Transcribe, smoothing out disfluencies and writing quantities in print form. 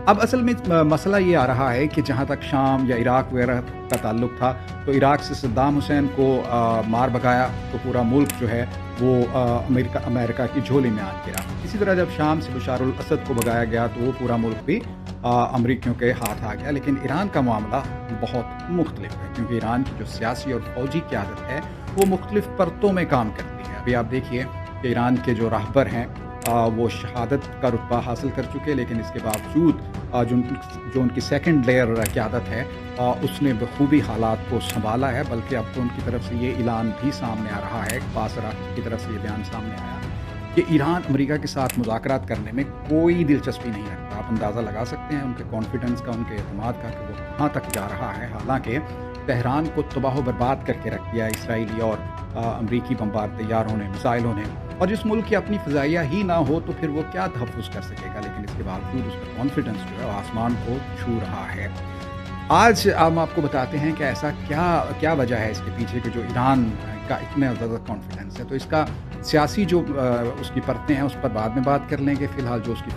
अब असल में मसला ये आ रहा है कि जहाँ तक शाम या इराक़ वगैरह का ताल्लुक था, तो इराक़ से सद्दाम हुसैन को मार भगाया, तो पूरा मुल्क जो है वो अमेरिका की झोली में आ गिरा। इसी तरह जब शाम से बशारुल असद को भगाया गया, तो वो पूरा मुल्क भी अमरीकियों के हाथ आ गया। लेकिन ईरान का मामला बहुत मुख्तलिफ है, क्योंकि ईरान की जो सियासी और फ़ौजी क़यादत है, वो मुख्तलिफ परतों में काम करती है। अभी आप देखिए कि ईरान के जो राहबर हैं, वो शहादत का रुतबा हासिल कर चुके, लेकिन इसके बावजूद जो उनकी सेकंड लेयर क़यादत है, उसने बखूबी हालात को संभाला है। बल्कि अब तो उनकी तरफ से ये ऐलान भी सामने आ रहा है, बासरा की तरफ से ये बयान सामने आया कि ईरान अमेरिका के साथ मुज़ाकरात करने में कोई दिलचस्पी नहीं रखता। आप अंदाज़ा लगा सकते हैं उनके कॉन्फिडेंस का, उनके एतमाद का कि वो कहाँ तक जा रहा है। हालाँकि तेहरान को तबाह व बर्बाद करके रख दिया इसराइली और अमरीकी बमबार तैयारों ने, मिसाइलों ने। और जिस मुल्क की अपनी फ़ज़ाइया ही ना हो, तो फिर वो क्या तहफ़्फ़ुज़ कर सकेगा। लेकिन इसके बावजूद उसका कॉन्फिडेंस जो है वो आसमान को छू रहा है। आज हम आपको बताते हैं कि ऐसा क्या वजह है इसके पीछे कि जो ईरान का इतना ज़्यादा कॉन्फिडेंस है। तो इसका सियासी जो उसकी परतें हैं, उस पर बाद में बात कर लेंगे। फ़िलहाल जो उसकी